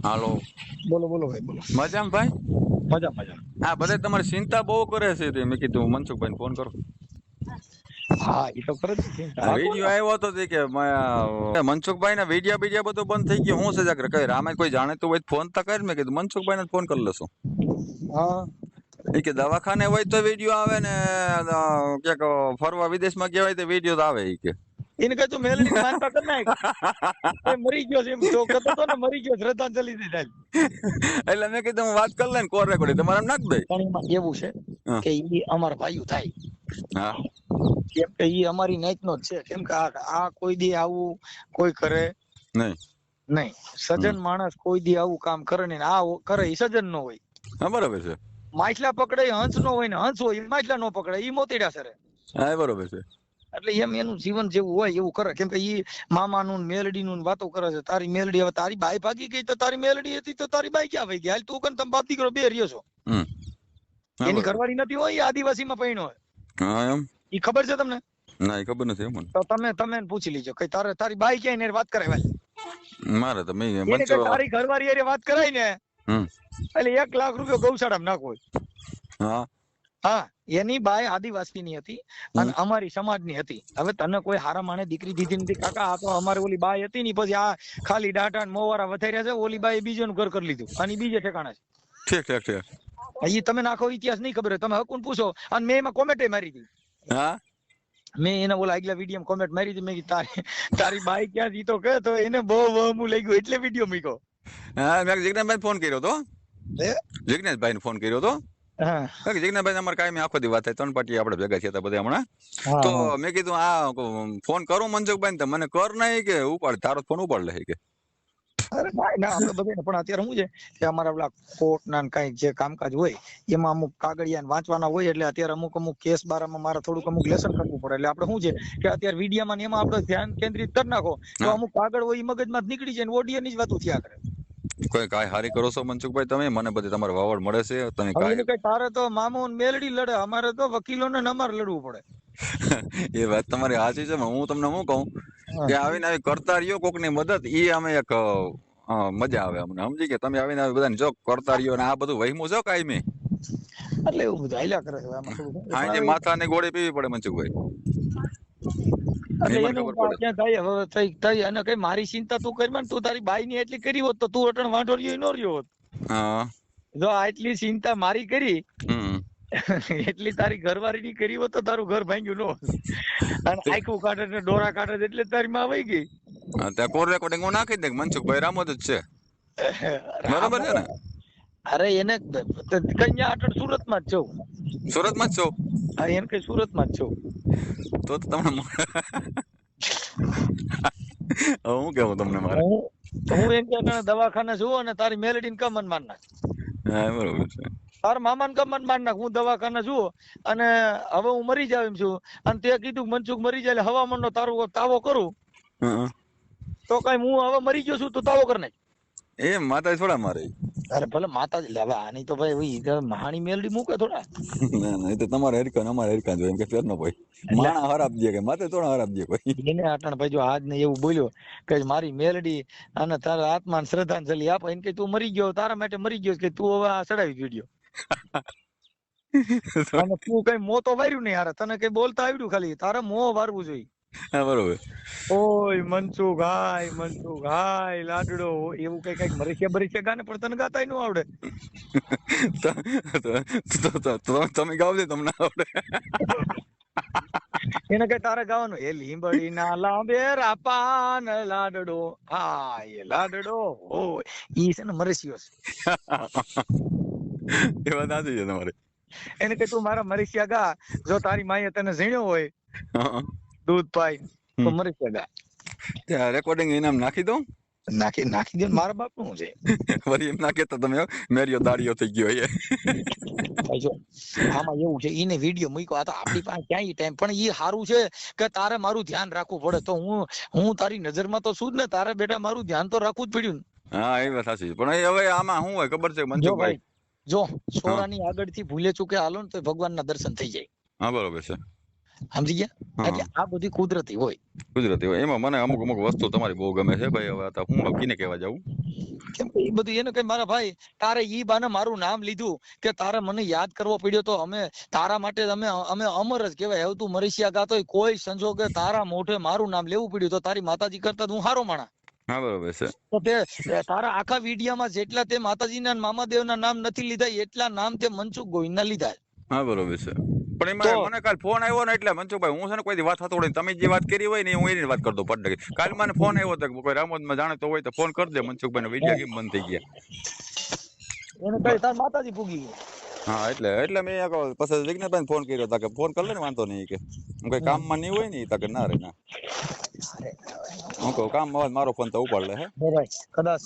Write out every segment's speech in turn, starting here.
હાલો, બોલો બોલો ભાઈ બોલો. મજામાં ભાઈ? મજા મજા. હા, બધા તમારી ચિંતા બહુ કરે છે તે મેં કીધું મનસુખભાઈને ફોન કરો. હા એ તો કરે જ છે. હા બોલો. વિડીયો આવ્યો હતો તે કે મનસુખભાઈ ના વિડીયો બીડિયા બધું બંધ થઈ ગયું. હું છે જાગર કઈ રામે કોઈ જાણીતું હોય તો ફોન તો કર. મેં કીધું મનસુખભાઈ ને ફોન કરી લેશું. હા એ કે દવાખાને હોય તો વિડીયો આવે ને ક્યાંક ફરવા વિદેશમાં ગયા હોય તો વિડીયો તો આવે એ કે. એને કઈ તું મેલડી માનતા કર નાખ. એ મરી ગયો છે એમ તો કહેતો તો ને, મરી ગયો શ્રદ્ધાંજલિ દે ચાલ. એટલે મેં કીધું હું વાત કરી લે ને કોર રેકોર્ડિંગ તમારે એમ નાખ દઈ. પણ એમાં એવું છે હા કે ઈ અમારા ભાઈઓ થાય. હા કેમ કે ઈ અમારી નાઈટ નો જ છે. કેમ કે આ કોઈ દી આવું કોઈ કરે નહીં. નહીં. સજ્જન માણસ કોઈ દી આવું કામ કરે ને આ કરે ઈ સજ્જન નો હોય. હા બરોબર છે. માછલા પકડે હંસ નો હોય ને હંસ હોય માછલા નો પકડે ઈ મોતીડા સરે. હા બરોબર છે. એટલે એમ એનું જીવન જેવું હોય એવું કરે. કેમ કે ઈ મામાનું મેલડીનું વાતો કરે છે. તારી મેલડી હવે તારી બાઈ ભાગી ગઈ તો તારી મેલડી હતી તો તારી બાઈ ક્યાં વહી ગઈ? હાલ તું કન તમે બાપ દીકરો બે રહ્યો છો. હા એની બરોબર. ઘરવાળી નથી હોય, આદિવાસીમાં પૈણો હોય. હા એમ. ઈ ખબર છે તમને? ના એ ખબર નથી મને. તો તમે એને પૂછી લીજો કે તારી બાઈ ક્યાંય ને વાત કરાય ભાઈ. મારે તો મેં એને કે તારી ઘરવાળી હારે વાત કરાય ને એટલે 1 લાખ રૂપિયા ગૌશાળામાં નાખવો. હા હા એની બાઈ આદિવાસીની હતી અને અમારી સમાજની હતી. હવે તને કોઈ હારા માણે દીકરી દીધી નથી કાકા. આ તો અમારી ઓલી બાઈ હતી ને પછી આ ખાલી ડાટા મોવારા વધાર્યા છે. ઓલી બાઈ બીજાનું ઘર કરી લીધું અને બીજે ઠેકાણા છે. ઠીક ઠીક ઠીક. ઈ તમે નાખો ઇતિહાસ નહીં ખબર હોય. તમે હકુન પૂછો. અને મેં એમાં કોમેન્ટ મારી હતી. હા મેં એના ઓલા આગલા વિડીયો કોમેન્ટ મારી હતી. મેં તારી બાઈ ક્યાં જી તો કે તો એને બહુ વહમું લઈ ગયું એટલે વિડીયો મૂક્યો. હા મેં જિજ્ઞાસભાઈ ફોન કર્યો હતો. જિજ્ઞાસભાઈ ને ફોન કર્યો હતો. હા જિજ્ઞાસભાઈ અમારે કાયમી આખો દી વાત થાય. 3 પાટી આપણે ભેગા થયા હતા બધા હમણાં. તો હા મેં કીધું આ ફોન કરું મનસુખભાઈ ને મને કર નહીં કે ઉપાડ તારો ફોન ઉપાડ લે કે. અરે ના આપણે બધાને પણ અત્યારે શું છે કે અમારા પેલા કોર્ટ ના કઈ જે કામકાજ હોય એમાં અમુક કાગળિયા વાંચવાના હોય એટલે અત્યારે અમુક કેસ બારામાં મારે થોડુંક અમુક લેસન કરવું પડે. એટલે આપણે શું છે કે અત્યારે વિડીયામાં ને એમાં આપણે ધ્યાન કેન્દ્રિત કરી નાખો તો અમુક કાગળ હોય ઈ મગજમાં જ નીકળી જાય ને ઓડિયોની જ વાતો થયા કરે. કોઈ કાંઈ હારી કરો છો મનસુખભાઈ તમે? મને બધી તમારે વાવડ મળે છે તમે હવે કાંઈ એને કઈ તારે તો મામો ને મેલડી લડે, અમારે તો વકીલોને ને અમારે લડવું પડે. એ વાત તમારી સાચી છે. હું તમને શું કહું કે આવીને આવી કરતા રહ્યો કોક ની મદદ એ અમે એક મજા આવે અમને. સમજી કે તમે આવીને આવી બધાને જો કરતા રહ્યો ને આ બધું વહીમું છો કાંઈ એટલે એવું બધું હાલ્યા કરે છે આમાં થોડું. હા જે માથાની ગોળી પીવી પડે મનસુખભાઈ. એટલે એ મને એનું ખબર પડે. ક્યાં થાય હવે થઈ અને કઈ મારી ચિંતા તું કરી તું તારી બાઈ ની એટલી કરી હોત તો તું અટણ વાંઢો રહ્યો નો રહ્યો હોત. હા જો આટલી ચિંતા મારી કરી હમ એટલી તારી ઘરવાળી ની કરી હોત તો તારું ઘર ભાંગ્યું નો હોત. અને આખું કાઢે ને ડોરા કાઢે એટલે તારી માં વહી ગઈ. ત્યાં કોલ રેકોર્ડિંગ હું નાખી દે મનસુખભાઈ રામોદ જ છે. બરોબર છે ને? અરે એને કન્યા અટણ સુરત માં જ છું. સુરતમાં જ છો? હા એને કઈ સુરત માં જ છું. તો તમને હું કેવું તમને મારે હું એમ કે દવાખાને છું અને તારી મેલડી ને કમન માર નાખ. હા બરોબર છે. તાર મામા ને કમન માર નાખ. હું દવાખાને છું અને હવે હું મરી જાવ એમ છું અને તે કીધું મનસુખ મરી જાય એટલે હવામાન નો તારો તાવો કરું તો કઈ હું હવે મરી ગયો છું તો તાવો કર નાખ. એ માતા થોડા મારે. અરે ભલે માતાજી લેવા આની તો ભાઈ મહાણી મેલડી મૂકે થોડા. ના ના એ તો તમારે હરકા ને અમારે હરકા જોઈએ એમ કે ફેર નો ભાઈ. માણા હરાબ દે કે માથે થોડા હરાબ દે કોઈ. એને અટણ ભાઈ જો આજ ને એવું બોલ્યો કે મારી મેલડી અને તારા આત્માને શ્રદ્ધાંજલિ આપો. એને કે તું મરી ગયો તારા માટે મરી ગયો કે તું હવે આ ચડાવી વિડીયો અને તું કઈ મોં તો વાર્યું નહીં હારે. તને કઈ બોલતા આવડ્યું ખાલી તારે મોં વારવું જોઈએ. હા બરોબર. ઓય મનસુખાય લાડડો એવું કઈક મરીશે ગાને પણ તને ગાતાય નો આવડે. તમે ગાવ દે તમને આવડે. એને કઈ તારે ગાવાનું એ લીંબડી ના લાંબે રાપાન લાડડો હાય લાડડો હોય ઈ છે ને મરસિયો છે. એ વાત સાચી છે તમારી. એને કે તું મારા મરસિયા ગા. જો તારી માએ તને ઝીણ્યો હોય દૂધ પાઈ તો મરસિયા ગા. ત્યાં રેકોર્ડિંગ ઇનામ નાખી દઉં. નાખી દે મારા બાપ નું છે. વળી એમ નાખે તો તમે મેરિયો દાડિયો થઈ ગયો એ. જો આમાં એવું છે ઈને વિડીયો મૂક્યો આ તો આપણી પાસે ક્યાંય ટાઈમ પણ ઈ સારું છે કે તારે મારું ધ્યાન રાખવું પડે. તો હું તારી નજરમાં તો છું જ ને. તારે બેટા મારું ધ્યાન તો રાખવું જ પડ્યું ને. હા એ વાત સાચી. પણ હવે આમાં શું હોય ખબર છે મનસુખભાઈ? જો સોરાની આગળ થી ભૂલે ચૂકે હાલો ને તો ભગવાન ના દર્શન થઈ જાય. હા બરોબર છે. સમજી ગયા? હા. એટલે આ બધી કુદરતી હોય. ગુજરાતી હોય એમાં મને અમુક વસ્તુ તમારી બહુ ગમે છે ભાઈ. હવે તો હું કિને કહેવા જાઉં. કેમ કે એ બધું એને કઈ મારા ભાઈ તારે ઈ બાને મારું નામ લીધું કે તારે મને યાદ કરવો પડ્યો તો અમે તારા માટે અમે અમર જ કહેવાય. હવે તું મરીશિયા ગાતો હોય કોઈ સંજોગે તારા મોઢે મારું નામ લેવું પડ્યું તો તારી માતાજી કરતા હું હારો માણા. હા બરોબર છે. તો તે તારા આખા વિડિયામાં જેટલા તે માતાજીના મામાદેવના નામ નથી લીધા એટલા નામ તે મનસુખ ગોવિંદના લીધા. હા બરોબર છે. પણ એમાં મને કાલ ફોન આવ્યો ને એટલે મનસુખભાઈ હું છે ને કોઈ વાત થતો તમે જે વાત કરી હોય ને હું એની વાત કરતો પડ કાલ મને ફોન આવ્યો હતો કોઈ રામોદમાં જાણતો હોય તો ફોન કરી દે મનસુખભાઈ વિડીયો કેમ બંધ થઈ ગયા એને કઈ તાર માતાજી પૂગી ગઈ. હા એટલે મેં પછી વિઘ્નેશભાઈ ફોન કર્યો હતા કે ફોન કરી લે ને વાંધો નહીં કે હું કઈ કામમાં નહીં હોય ને કે ના રે ના હું કહું કામમાં મારો ફોન તો ઉપાડ લે હે કદાચ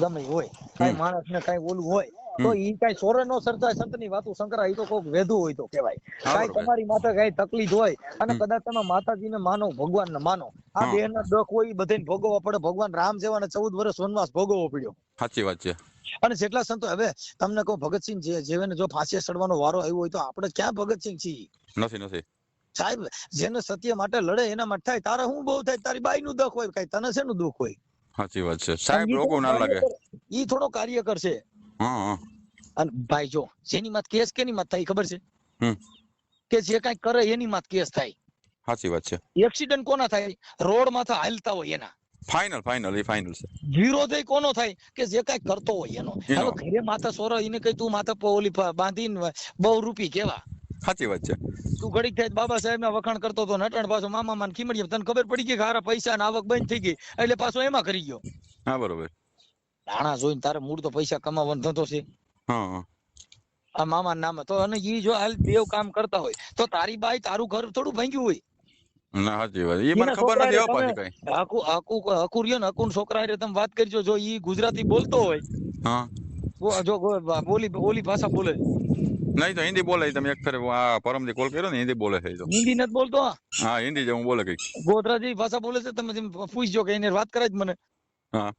ગમે હોય કઈ માણસ ને કઈ ઓલું હોય તો ઈ કઈ સોરે નો સરતા સંતની વાતો શંકરા ઈ તો કોક વેધું હોય તો કહેવાય. કઈ તમારી માથે કઈ તકલીફ હોય અને કદાચ તમે માતાજીને માનો ભગવાનને માનો આ બે ના દુઃખ હોય બધાને ભોગવવા પડે. ભગવાન રામ જેવાને 14 વર્ષ વનવાસ ભોગવવો પડ્યો. સાચી વાત છે. અને જેટલા સંતો હવે તમને કહું ભગતસિંહ જેને જો ફાંસી ચડવાનો વારો આવ્યો હોય તો આપણે ક્યાં ભગતસિંહ છીએ? નથી સાહેબ જેને સત્ય માટે લડે એના માટે થાય. તારે શું બહુ થાય? તારી બાઈ નું દુઃખ હોય કઈ તને શેનું દુઃખ હોય? સાચી વાત છે સાહેબ. લોકો ના લાગે ઈ થોડો કાર્ય કરશે. હા અને ભાઈ જો જેની માત કેસ કેની માત થાય ખબર છે? કે જે કઈ કરે એની માત કેસ થાય. સાચી વાત છે. એક્સિડન્ટ કોના થાય? રોડ માંથી હાલતા હોય એના. ફાઇનલ છે. વિરોધ કોનો થાય? કે જે કઈ કરતો હોય એનો. હવે ઘરે માથા સોરા એને કઈ તું માથા ઓલી બાંધીને બહુ રૂપી કેવા. સાચી વાત છે. તું ઘડીક થાય બાબા સાહેબ ના વખાણ કરતો હતો નટણ પાછો મામા માન ખીમડી તને ખબર પડી ગઈ કે હારા પૈસા ને આવક બંધ થઈ ગઈ એટલે પાછો એમાં કરી ગયો. હા બરોબર. નાણા જોઈને તારે મૂળ તો પૈસા કમાવાનો ધંધો છે. હા આ મામા નામ તો અને ઈ જો હાલ બેવ કામ કરતા હોય તો તારી બાઈ તારું ઘર થોડું ભાંગ્યું હોય. ના સાચી વાત. એ મને ખબર નથી હો પાછી કઈ. હકુરિયો ને હકુન છોકરા હારે તમે વાત કરજો જો ઈ ગુજરાતી બોલતો હોય. હા જો ઓલી ભાષા બોલે. નહીં તો હિન્દી બોલે. તમે એક ફેર આ પરમદી કોલ કર્યો ને હિન્દી બોલે છે. હિન્દી નથી બોલતો. હા હિન્દી જેવું બોલે કઈ. ગોધરાજી ભાષા બોલે છે. તમે પૂછજો કે એને વાત કરાય મને. હા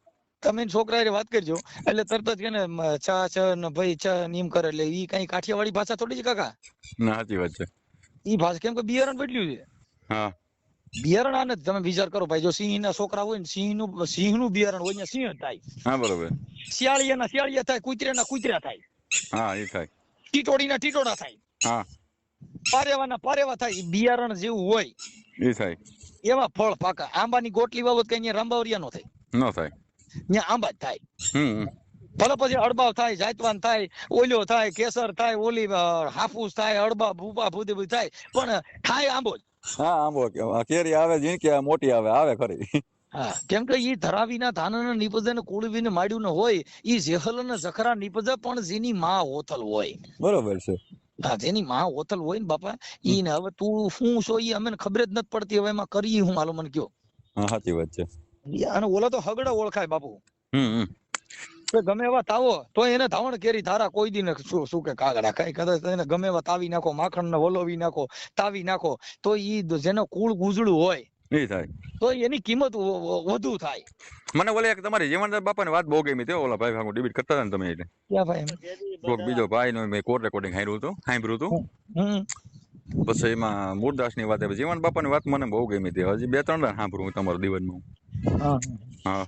તમે છોકરા હારે વાત કરજો એટલે તરત જ કે ને ચા ચ ને ભાઈ ચ નીમ કરે એટલે ઈ કઈ કાઠિયાવાડી ભાષા થોડી છે કાકા. ના સાચી વાત છે. ઈ ભાષા કેમ કે બિયારણ બદલ્યું છે. હા બિયારણ આને તમે વિચાર કરો ભાઈ જો સિંહ ના છોકરા હોય ને સિંહ નું બિયારણ હોય ને સિંહ થાય. હા બરોબર. શિયાળિયા ના શિયાળિયા થાય. કુતરા ના કુતરા થાય. હા એ થાય. ટીટોડી ના ટીટોડા થાય. હા પારેવા ના પારેવા થાય. બિયારણ જેવું હોય એ થાય. એવા ફળ પાકા. આંબાની ગોટલી બાબત કઈ અહીંયા રાંબાવરિયા નો થાય. ન થાય. ત્યાં આંબા જ થાય. ભલે પછી અડબાવ થાય, જાયતવાન થાય, ઓલ્યો થાય, કેસર થાય, ઓલી હાફૂસ થાય, અડબા ભૂપા ભૂદી થાય, પણ થાય આંબો જ. હા આંબો કેરી આવે ઝીણકી મોટી આવે ખરી. હા કેમ કે ઈ ધરાવીના ધાનને નીપજે ને કુળવીને માડ્યું ને હોય ઈ જેહલ ને જખરા નીપજે પણ જેની માં હોથલ હોય. બરોબર છે. હા જેની માં હોથલ હોય ને બાપા ઈ ને હવે તું શું છો ઈ અમને ખબર જ નથી પડતી. હવે એમાં કરીએ હું હાલો મને કયો. હા સાચી વાત છે. અને ઓલા તો હગડા ઓળખાય બાપુ. તો ગમે એવા તાવો તો એને ધાવણ કેરી ધારા કોઈ દી ને શું કે કાગડા કઈ કદાચ એને ગમે એવા તાવી નાખો, માખણ ને વલોવી નાખો, તાવી નાખો તો ઈ જેનો કુળ ગુજળું હોય એ થાય તો એની કિંમત વધુ થાય. મને ઓલે એક તમારી જીવનદાસ બાપાની વાત બહુ ગમી. ઓલા ભાઈ ભાગો ડિબેટ કરતા હતા ને તમે એટલે ક્યાં ભાઈ કોક બીજો ભાઈ નો મેં કોર રેકોર્ડિંગ સાંભળ્યું હતું. પછી એમાં મૂળદાસ ની વાત જીવન બાપા ની વાત મને બહુ ગમી હતી. હજી 2-3 વાર સાંભળું તમારા દિવસમાં. હા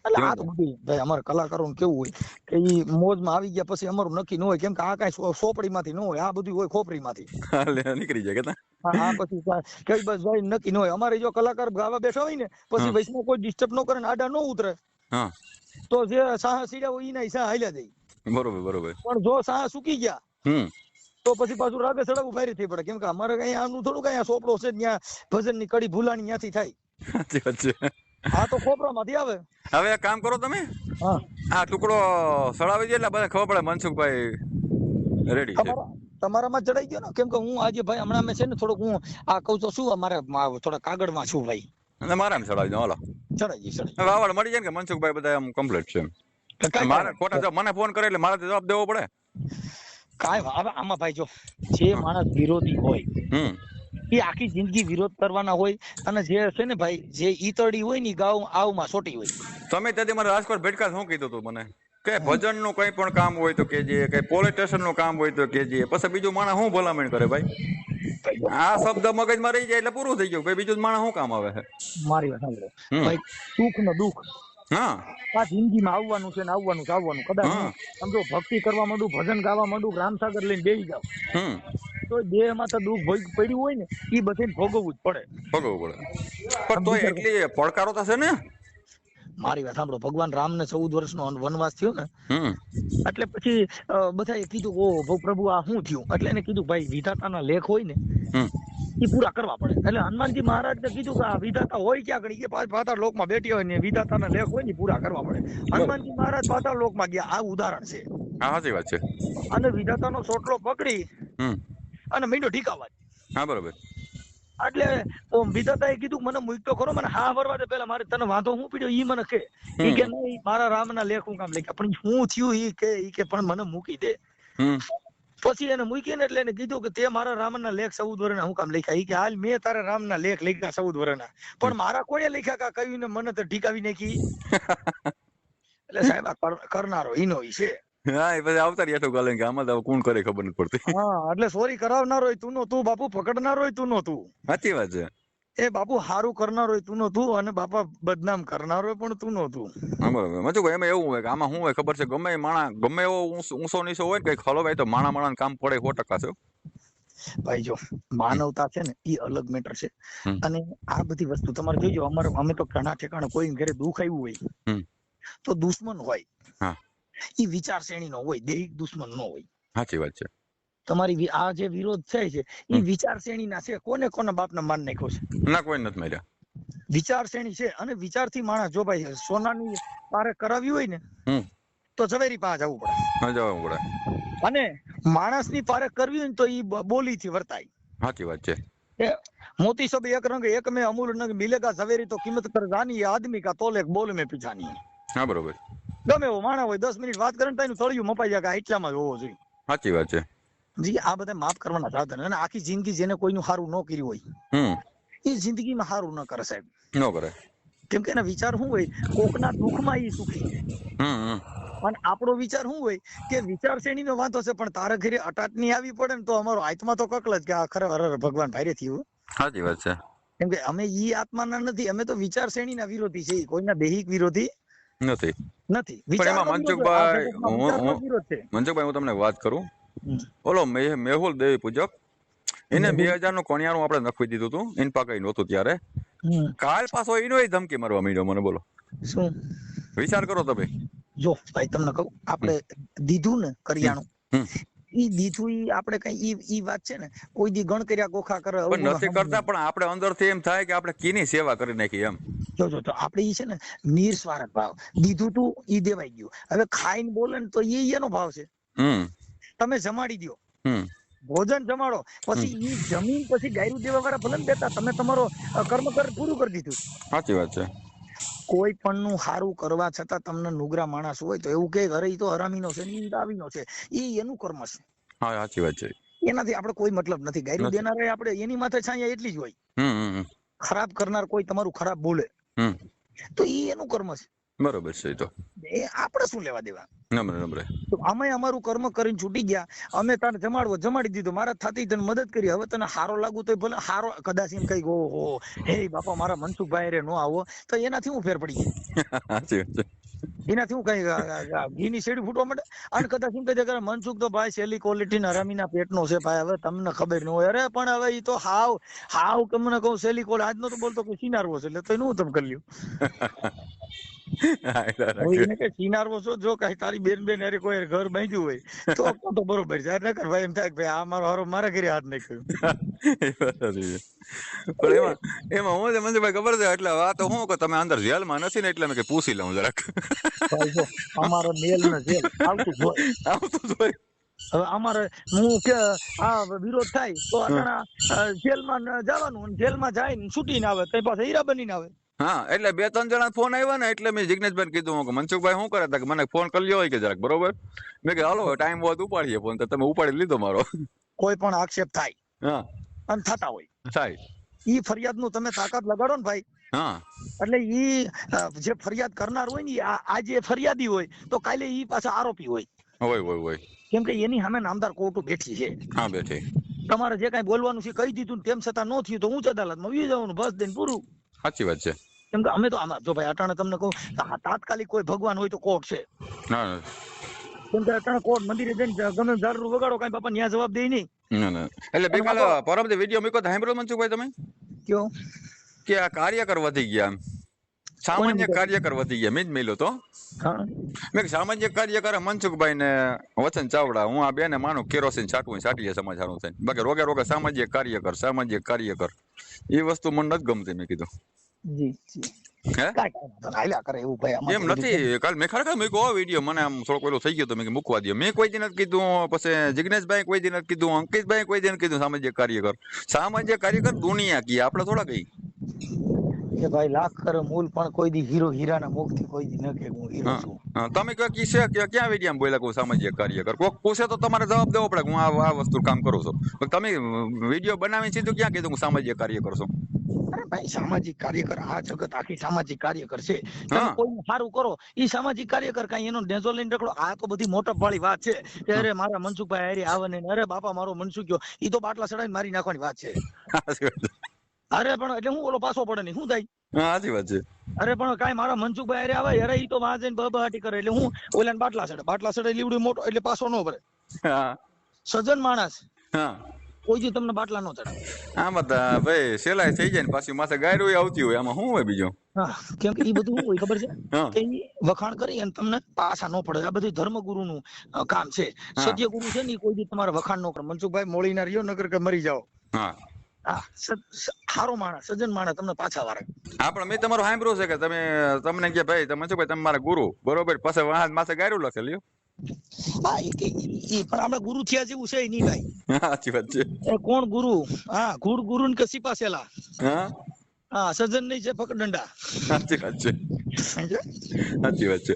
એટલે આ તો બધું ભાઈ અમારા કલાકારો કેવું હોય કે ઈ મોજમાં આવી ગયા પછી અમારું નક્કી ન હોય. કેમ કે આ કઈ સોપડી માંથી ન હોય. આ બધું હોય ખોપરી માંથી નીકળી જાય કે આ પછી કઈ બસ ભાઈ નક્કી ન હોય. અમારે જો કલાકાર ગાવા બેઠા હોય ને પછી વૈષ્ણવ કોઈ ડિસ્ટર્બ ન કરે ને આડા ન ઉતરે તો જે સાહ સીડ્યા હોય એના સાહ હાલ્યા જાય. બરોબર. પણ જો સાહ સુકી ગયા તો પછી પાછું રાગે સડાવું ભારી થઈ પડે. કેમ કે અમારે કઈ આમનું થોડું કઈ સોપડો છે ત્યાં ભજન ની કડી ભૂલાની ત્યાંથી થાય. સાચી વાત છે. હા તો ખોપરા માંથી આવે. હવે એક કામ કરો તમે આ ટુકડો સળાવી દે એટલે બધા ખબર પડે મનસુખભાઈ રેડી છે. તમારામાં ચડાઈ ગયો ને. કેમ કે હું આજે ભાઈ હમણાં મેં છે ને થોડુંક હું આ કહું તો શું અમારે થોડા કાગળમાં છું ભાઈ. અને મારા ચડાવી દો હાલો. ચડાઈ વાવડ મળી જાય ને કે મનસુખભાઈ બધા આમ કમ્પ્લીટ છે. મારે ખોટા મને ફોન કરે એટલે મારે જવાબ દેવો પડે. કાંઈ હવે આમાં ભાઈ જો જે માણસ વિરોધી હોય એ આખી જિંદગી વિરોધ કરવાના હોય. અને જે છે ને ભાઈ જે ઈતડી હોય ને ગાવ આવમાં સોટી હોય. તમે તેથી મારે રાજકોટ ભેટકા શું કીધું તું મને કે ભજન નું કઈ પણ કામ હોય તો કેજે, કઈ પોલીસ સ્ટેશન નું કામ હોય તો કેજે. પછી બીજું માણસ શું ભલામણ કરે ભાઈ. ભાઈ જો આ શબ્દ મગજમાં રહી જાય એટલે પૂરું થઈ ગયું ભાઈ, બીજું માણસ શું કામ આવે છે? મારી વાત સાંભળો હમ. ભાઈ, સુખ ને દુઃખ હા આ જિંદગીમાં આવવાનું છે ને આવવાનું છે આવવાનું. કદાચ હા હું સમજો ભક્તિ કરવા માંડું, ભજન ગાવા માંડું, રામસાગર લઈને બેસી જાવ હમ તો દેહમાં તો દુઃખ પડ્યું હોય ને એ બધાને ભોગવવું જ પડે. ભોગવવું પડે. પણ તમે તોય વિચાર કરો, એટલી પડકારો તો છે ને. મારી વાત સાંભળો, ભગવાન રામને 14 વર્ષનો વનવાસ થયો ને હમ એટલે પછી બધાએ કીધું ઓ પ્રભુ આ શું થયું? એટલે એને કીધું ભાઈ વિધાતાના લેખ હોય ને હમ એ પૂરા કરવા પડે. એટલે હનુમાનજી મહારાજને કીધું કે આ વિધાતા હોય ક્યાં ઘડી કે પાતાળ લોકમાં બેઠી હોય ને વિધાતાના લેખ હોય ને ઈ પૂરા કરવા પડે. હનુમાનજી મહારાજ પાતાળ લોકમાં ગયા, આ ઉદાહરણ છે. હા સાચી વાત છે. અને વિધાતાનો સોટલો પકડી હમ અને મીંડો ઠીકાવા. હા બરોબર. એટલે વિધાતાએ કીધું મને મૂક તો ખરો, મને હા વરવા દે પેલા, મારે તને વાંધો હું પીડ્યો ઈ મને કે. ઈ કે નહીં, મારા રામના લેખ હું કામ લખ્યા, પણ શું થયું ઈ કે પણ મને મૂકી દે. હમ પછી એને મૂકીને એટલે એને કીધું કે તે મારા રામના લેખ 14 વર્ષના હું કામ લખ્યા? ઈ કે હાલ મેં તારા રામના લેખ લખ્યા 14 વર્ષના, પણ મારા કોણે લખ્યા કા કહ્યું ને મને તો ઠીકાવી નાખી. એટલે સાહેબ આ કરનારો ઈનો ઈ છે. હા એ પછી આવતા રહ્યા તો ગાલે કે આમાં તો કોણ કરે ખબર નથી પડતી. હા એટલે સોરી કરાવનારો તું નો તું, બાપુ પકડનારો તું નો તું. સાચી વાત છે. એ બાપુ હારું કરનારો તું નો તું, અને બાપા બદનામ કરનારો પણ તું નો તું. હા બરોબર. મચુભાઈ એમાં એવું હોય કે આમાં શું હોય ખબર છે, ગમે ગમે એવો ઊંચો નીચો હોય ને કઈ હલવાય તો માણા કામ પડે 100% છે. ભાઈ જો માનવતા છે ને એ અલગ મેટર છે. હમ. અને આ બધી વસ્તુ તમારે જોઈજો, અમે તો ઘણા ઠેકાણે કોઈ ઘરે દુઃખ આવ્યું હોય હમ. તો દુશ્મન હોય, હા એ વિચાર શ્રેણી નો હોય, દૈહિક દુશ્મન નો હોય. સાચી વાત છે. તમારી આ જે વિરોધ થાય છે એ વિચાર શ્રેણી ના છે. કોને કોના બાપના માન નાખ્યો છે? ના કોઈ નથી માર્યા. વિચાર શ્રેણી છે. અને વિચારથી માણસ જો ભાઈ સોનાની પારે કરાવી હોય ને હમ તો ઝવેરી પાસે જવું પડે, હા જવું પડે. અને માણસની પારે કરવી હોય ને તો ઈ બોલીથી વર્તાય. સાચી વાત છે. એ મોતી सब एक रंग एक में अमूल नग मिलेगा ઝવેરી તો કિંમત કર જાની, આદમી કા તોલે બોલ में पिछानी. હા બરોબર. ગમે એવો માણસ હોય 10 મિનિટ વાત કરે ને તો એનું તળિયું મપાઈ જાય કે આ એટલામાં જ હોવો જોઈએ. સાચી વાત છે. જી આ બધા માફ કરવાના સાધન. અને આખી જિંદગી જેને કોઈનું સારું ન કર્યું હોય એ જિંદગીમાં સારું ન કરે સાહેબ. ન કરે. કેમ કે એના વિચાર શું હોય, કોકના દુઃખમાં એ સુખી. અને આપણો વિચાર શું હોય કે વિચાર શ્રેણીનો વાંધો છે, પણ તારા ઘરે અટાટની આવી પડે ને તો અમારો આત્મા તો કકલ જ કે આ ખરેખર ભગવાન ભારે થયું. સાચી વાત છે. કેમ કે અમે ઈ આત્માના નથી, અમે તો વિચાર શ્રેણીના વિરોધી છીએ, કોઈના દૈહિક વિરોધી નથી. નથી. પણ એમાં મનસુખભાઈ હું તમને વાત કરું, હમ. ઓલો મેહુલ દેવી પૂજક એને 2000 નું કોણિયારું આપણે નખવી દીધું હતું, ઇન પાકઈ નહોતું ત્યારે. કાલ પાછો એનો ધમકી મારવા માંડ્યો મને, બોલો શું વિચાર કરો તમે. જો ભાઈ તમને કહું, આપણે દીધું ને કરિયાણું, ઈ દીધું ઈ આપણે કઈ ઈ વાત છે ને, કોઈ દી ગણ કર્યા ગોખા કરે પણ નથી કરતા, પણ આપણે અંદરથી એમ થાય કે આપણે કીની સેવા કરી નાખી એમ. જો તો આપણે ઈ છે ને નિસ્વાર્થ ભાવ, દીધું તું ઈ દેવાઈ ગયું. હવે ખાઈને બોલે ને તો એનો ભાવ છે. તમે જમાડી દો, ભોજન જમાડો, પછી ઈ જમીન પછી ગાયરું દેવા વાળા ભલે દેતા, તમે તમારો કર્મ પૂરું કરી દીધું. સાચી વાત છે. કોઈ પણ નું સારું કરવા છતાં તમને નુગરા માણસ હોય તો એવું કે અરે ઈ તો હરામીનો છે, ઈ દાવીનો છે, ઈ એનું કર્મ છે. હા સાચી વાત છે. એનાથી આપણે કોઈ મતલબ નથી. ગાયરું દેનાર આપણે એની માથે છાયા એટલી જ હોય. ખરાબ કરનાર કોઈ તમારું ખરાબ બોલે તો ઈ એનું કર્મ છે. બરોબર છે. તો એ આપણે શું લેવા દેવા? નમ્ર તો અમે અમારું કર્મ કરીને છૂટી ગયા, અમે તને જમાડી દીધું, મારા થતી તને મદદ કરી, હવે તને હારો લાગુ તો ભલે હારો, કદાચ એમ કઈ ઓહો હે બાપા મારા મનસુખભાઈ રે નો આવો તો એનાથી હું ફેર પડી જાય? સાચી વાત છે. એનાથી હું કઈ ઘીની શેડી ફૂટવા માંડે? અને કદાચ એમ કહી દે મનસુખ તો ભાઈ સેલી ક્વોલિટી હરામીના પેટનો છે ભાઈ, હવે તમને ખબર ન હોય. અરે પણ હવે ઈ તો હાવ તમને કહું સેલી ક્વોલિટી, આજનો તો બોલતો કે સિનારવો છે, એટલે તો એનું તમે કરી લ્યો. સિનારવો છો, જો કઈ તારી બેન અરે કોઈ ઘર બાંધ્યું હોય તો બરોબર છે. નકર ભાઈ એમ થાય કે ભાઈ આ મારો હારો મારા ઘરે હાથ નાખ્યો. પણ એમાં હું મનસુખભાઈ ખબર છે, એટલે આ તો હું કે તમે અંદર જેલમાં નથી ને એટલે મેં પૂછી લઉં જરાક. અમારો મેલ ને જેલ આવતું જ હોય. હવે અમારે હું કે આ વિરોધ થાય તો જેલમાં જવાનું, જેલમાં જાય ને છૂટીને આવે તો પાછા હીરા બનીને આવે. હા એટલે 2-3 જણા ફોન આવ્યા ને એટલે મેં જિગ્નેશભાઈ કીધું કે મનસુખભાઈ શું કરે કે મને ફોન કરી લ્યો હોય કે જરાક, બરોબર. મેં કે હાલો ટાઈમ હોય તો ઉપાડીએ ફોન, તો તમે ઉપાડી લીધો મારો. કોઈ પણ આક્ષેપ થાય અને થતા હોય થાય, ઈ ફરિયાદ નું તમે તાકાત લગાડો ને ભાઈ. એટલે ઈ જે ફરિયાદ કરનાર હોય ને આજે ફરિયાદી હોય તો કાલે ઈ પાછા આરોપી હોય. કેમ કે એની સામે નામદાર કોર્ટ બેઠી છે. બેઠી. તમારે જે કાંઈ બોલવાનું છે કહી દીધું ને તેમ છતાં ન થયું તો ઉચ્ચ અદાલતમાં વી જવાનું, બસ દઈને પૂરું. સાચી વાત છે. કેમ કે અમે તો આમાં જો ભાઈ અટાણે તમને કહું તાત્કાલિક કોઈ ભગવાન હોય તો કોર્ટ છે. ના કેમ કે અટાણે કોર્ટ મંદિરે જઈને ગમે ઝાડુ વગાડો કાંઈ બાપા ન્યા જવાબ દે નહીં. ના એટલે બે કાલ પરમ વિડીયો મૂક્યો તો સાંભળ્યો મનસુખભાઈ તમે કયો કે આ કાર્યકર વધી ગયા એમ સામાન્ય કાર્યકર વધી ગયા મેં જ મેલ્યો તો હા મેં સામાન્ય કાર્યકર મનસુખભાઈ ને વચન ચાવડા હું આ બે ને માનું કેરોસીન છાંટવું છાંટીએ સમાચાર થઈને બાકી રોગે રોગે સામાજિક કાર્યકર એ વસ્તુ મને નથી ગમતી મેં કીધું જી જી હે કાંઈ હાલ્યા કરે એવું ભાઈ આમાં એમ નથી કાલ મેં ખરેખર મૂક્યો વિડીયો મને આમ થોડો પેલો થઈ ગયો તો મેં મૂકવા દો મેં કોઈ દી નથી કીધું પછી જિગ્નેશભાઈ કોઈ દી નથી કીધું અંકિતભાઈ કોઈ દી નથી કીધું સામાજિક કાર્યકર દુનિયા કી આપણે થોડા કઈ કે ભાઈ લાખ કરે મૂલ પણ કોઈ દી હીરાના મુખથી કોઈ દી ન કે હું હીરો છું. તમે કયો કી છે કે ક્યાં વિડીયો બોલ્યા કોઈ સામાજિક કાર્યકર કોક પૂછે તો તમારે જવાબ દેવો પડે હું આ વસ્તુ કામ કરું છું તમે વિડીયો બનાવી સીધું ક્યાં કીધું હું સામાજિક કાર્યકર છું. અરે ભાઈ સામાજિક કાર્યકર આ જગત આખી સામાજિક કાર્યકર છે. તમે કોઈનું સારું કરો ઈ સામાજિક કાર્યકર કાંઈ એનો નેજો લઈને રખડો આ તો બધી મોટપ વાળી વાત છે કે અરે મારા મનસુખભાઈ હારે આવે ને અરે બાપા મારો મનસુખ્યો ઈ તો બાટલા ચડાવીને મારી નાખવાની વાત છે. અરે પણ એટલે હું ઓલો પાછો પડે નહીં શું થાય. સાચી વાત છે. અરે પણ કાંઈ મારા મનસુખભાઈ હારે આવે અરે ઈ તો માં જઈને બહાટી કરે એટલે હું ઓલાને બાટલા ચડે લીવડું મોટો એટલે પાછો ન ભરે. સજ્જન માણસ કોઈ દી તમને બાટલા ન ચડાવે. આમાં તો ભાઈ સેલાઈ થઈ જાય ને પાછી માથે ગાયરું આવતી હોય આમાં શું હોય બીજું. હા કેમ કે ઈ બધું શું હોય ખબર છે કે ઈ વખાણ કરી અને તમને પાછા ન પડે. આ બધું ધર્મગુરુનું કામ છે. સત્યગુરુ છે ને ઈ કોઈ દી તમારે વખાણ ન કરે. મનસુખભાઈ મોળી ના રહ્યો નગર કે મરી જાઓ. હા સારો માણસ સજ્જન માણસ તમને પાછા વારે. હા પણ મેં તમારું સાંભળ્યું છે કે તમને કે ભાઈ તમે શું ભાઈ તમે મારા ગુરુ બરોબર પછી માથે ગાયરું લખે લ્યો. હા એ પણ આપણે ગુરુ થયા જેવું છે નહીં ભાઈ. સાચી વાત છે. કોણ ગુરુ? હા ગુરુ ને કે સિપાસેલા. હા સજ્જન નહીં છે ફકડંડા. સાચી વાત છે. સાચી વાત છે.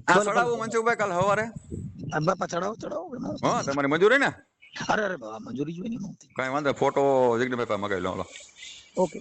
આ ચડાવું મનસુખભાઈ કાલ સવારે બાપા ચડાવો. હા તમારી મંજૂરી ને? અરે બાબા મંજૂરી જોઈ નહીં. કઈ વાંધો ફોટો જગદીશભાઈ પાસે મગાવી લો. ઓકે.